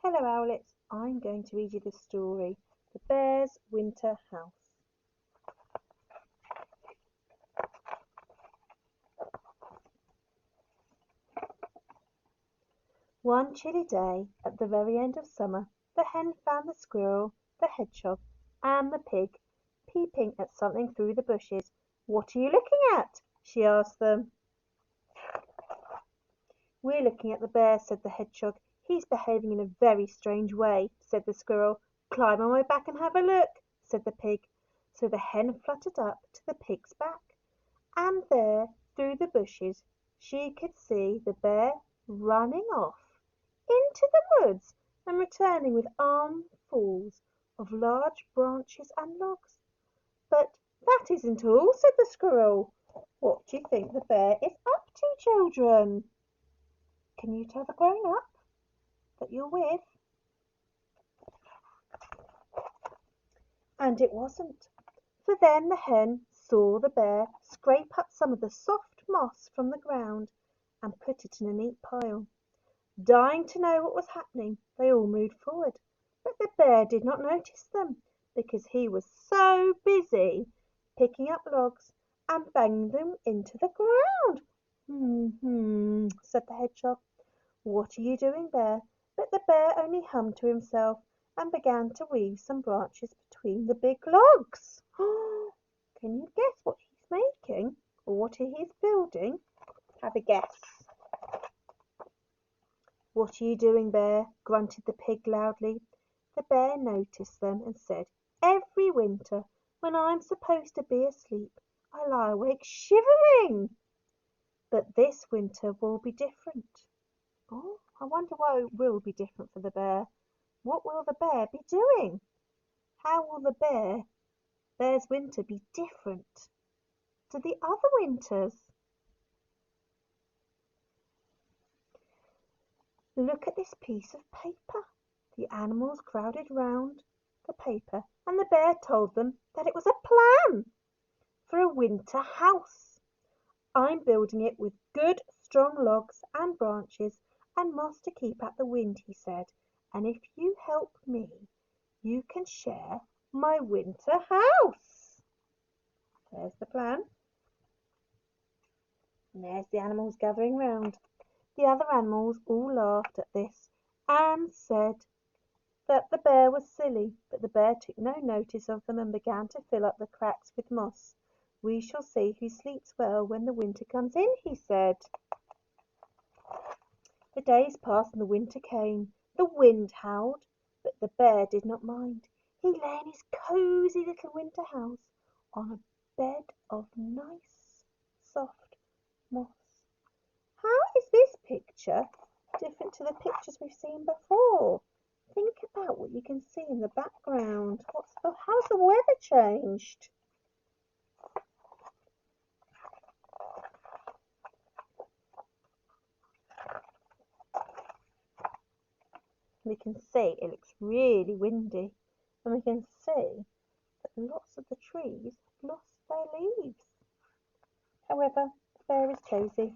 Hello, Owlets. I'm going to read you the story, The Bear's Winter House. One chilly day, at the very end of summer, the hen found the squirrel, the hedgehog, and the pig peeping at something through the bushes. "What are you looking at?" she asked them. "We're looking at the bear," said the hedgehog. "He's behaving in a very strange way," said the squirrel. "Climb on my back and have a look," said the pig. So the hen fluttered up to the pig's back, and there, through the bushes, she could see the bear running off into the woods and returning with armfuls of large branches and logs. "But that isn't all," said the squirrel. "What do you think the bear is up to, children? Can you tell the grown-up that you're with?" And it wasn't, for then the hen saw the bear scrape up some of the soft moss from the ground and put it in a neat pile. Dying to know what was happening, they all moved forward, but the bear did not notice them, because he was so busy picking up logs and banging them into the ground. Said the hedgehog. "What are you doing there?" But the bear only hummed to himself and began to weave some branches between the big logs. Can you guess what he's making, or what he is building? Have a guess. "What are you doing, bear?" grunted the pig loudly. The bear noticed them and said, "Every winter, when I'm supposed to be asleep, I lie awake shivering. But this winter will be different." Oh, I wonder what it will be different for the bear. What will the bear be doing? How will the bear's winter be different to the other winters? Look at this piece of paper. The animals crowded round the paper, and the bear told them that it was a plan for a winter house. "I'm building it with good strong logs and branches and moss to keep out the wind," he said. "And if you help me, you can share my winter house." There's the plan. And there's the animals gathering round. The other animals all laughed at this and said that the bear was silly, but the bear took no notice of them and began to fill up the cracks with moss. "We shall see who sleeps well when the winter comes in," he said. The days passed and the winter came. The wind howled, but the bear did not mind. He lay in his cosy little winter house on a bed of nice soft moss. How is this picture different to the pictures we've seen before? Think about what you can see in the background. How's the weather changed? We can see it looks really windy, and we can see that lots of the trees have lost their leaves. However, the bear is cosy.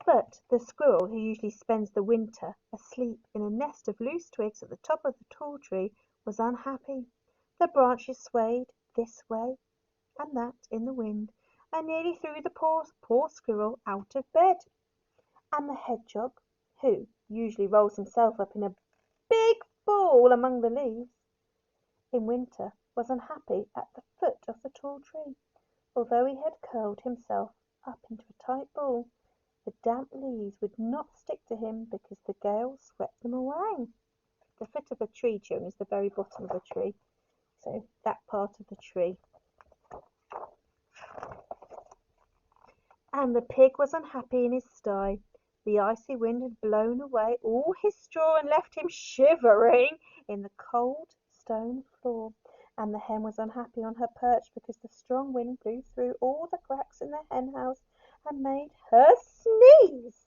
But the squirrel, who usually spends the winter asleep in a nest of loose twigs at the top of the tall tree, was unhappy. The branches swayed this way and that in the wind, and nearly threw the poor squirrel out of bed. And the hedgehog, who usually rolls himself up in a big ball among the leaves in winter, was unhappy at the foot of the tall tree. Although he had curled himself up into a tight ball, the damp leaves would not stick to him because the gale swept them away. The foot of a tree, children, is the very bottom of the tree, so that part of the tree. And the pig was unhappy in his sty. The icy wind had blown away all his straw and left him shivering in the cold stone floor. And the hen was unhappy on her perch because the strong wind blew through all the cracks in the hen house and made her sneeze.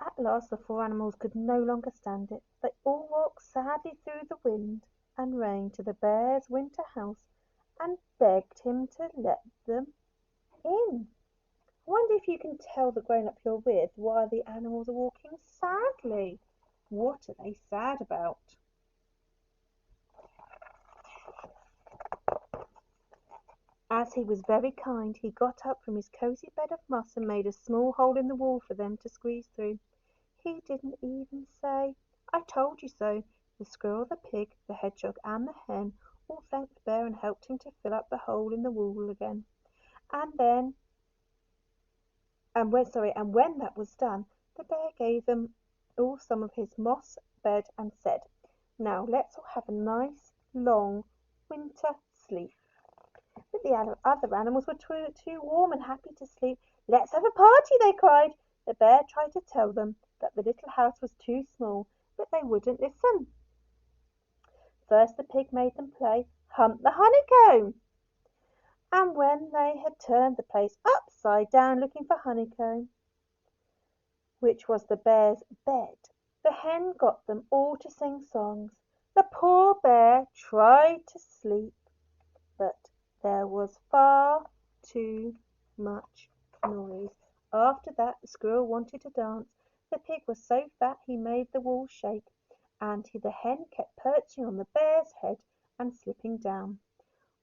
At last the four animals could no longer stand it. They all walked sadly through the wind and rain to the bear's winter house and begged him to let them in. I wonder if you can tell the grown-up you're with why the animals are walking sadly. What are they sad about? As he was very kind, he got up from his cosy bed of moss and made a small hole in the wall for them to squeeze through. He didn't even say, "I told you so." The squirrel, the pig, the hedgehog, and the hen all thanked the bear and helped him to fill up the hole in the wall again. And when that was done, the bear gave them all some of his moss bed and said, "Now let's all have a nice, long winter sleep." But the other animals were too warm and happy to sleep. "Let's have a party," they cried. The bear tried to tell them that the little house was too small, but they wouldn't listen. First the pig made them play Hump the Honeycomb. And when they had turned the place upside down looking for honeycomb, which was the bear's bed, the hen got them all to sing songs. The poor bear tried to sleep, but there was far too much noise. After that the squirrel wanted to dance. The pig was so fat he made the wall shake, and the hen kept perching on the bear's head and slipping down.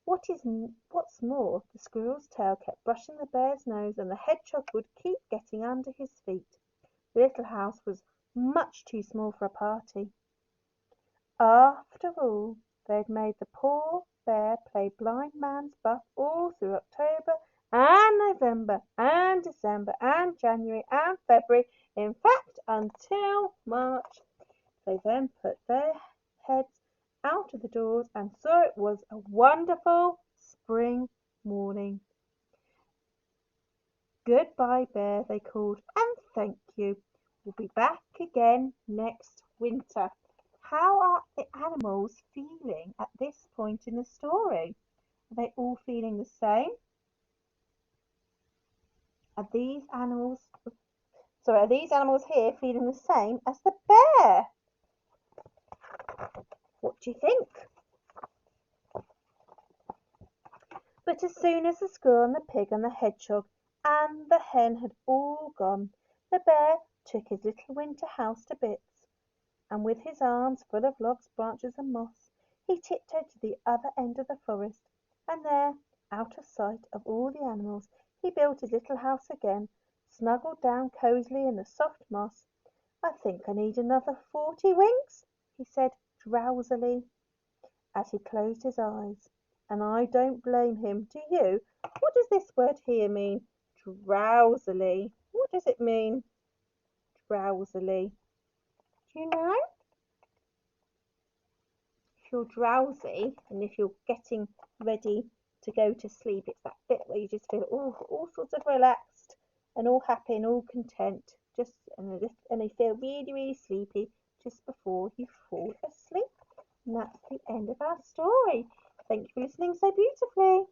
What's more, the squirrel's tail kept brushing the bear's nose, and the hedgehog would keep getting under his feet. The little house was much too small for a party. After all, they'd made the poor bear play blind man's buff all through October and November and December and January and February, in fact until March. They then put their heads out of the doors and saw it was a wonderful spring morning. "Goodbye, Bear," they called, "and thank you. We'll be back again next winter." How are the animals feeling at this point in the story? Are they all feeling the same? Are these animals here feeling the same as the bear? What do you think? But as soon as the squirrel and the pig and the hedgehog and the hen had all gone, the bear took his little winter house to bits, and with his arms full of logs, branches, and moss, he tiptoed to the other end of the forest, and there, out of sight of all the animals, he built his little house again, snuggled down cosily in the soft moss. "I think I need another 40 winks," he said drowsily, as he closed his eyes. And I don't blame him, do you? What does this word here mean? Drowsily. What does it mean? Drowsily. Do you know? If you're drowsy and if you're getting ready to go to sleep, it's that bit where you just feel all sorts of relaxed and all happy and all content. And you feel really, really sleepy just before you fall asleep. And that's the end of our story. Thank you for listening so beautifully.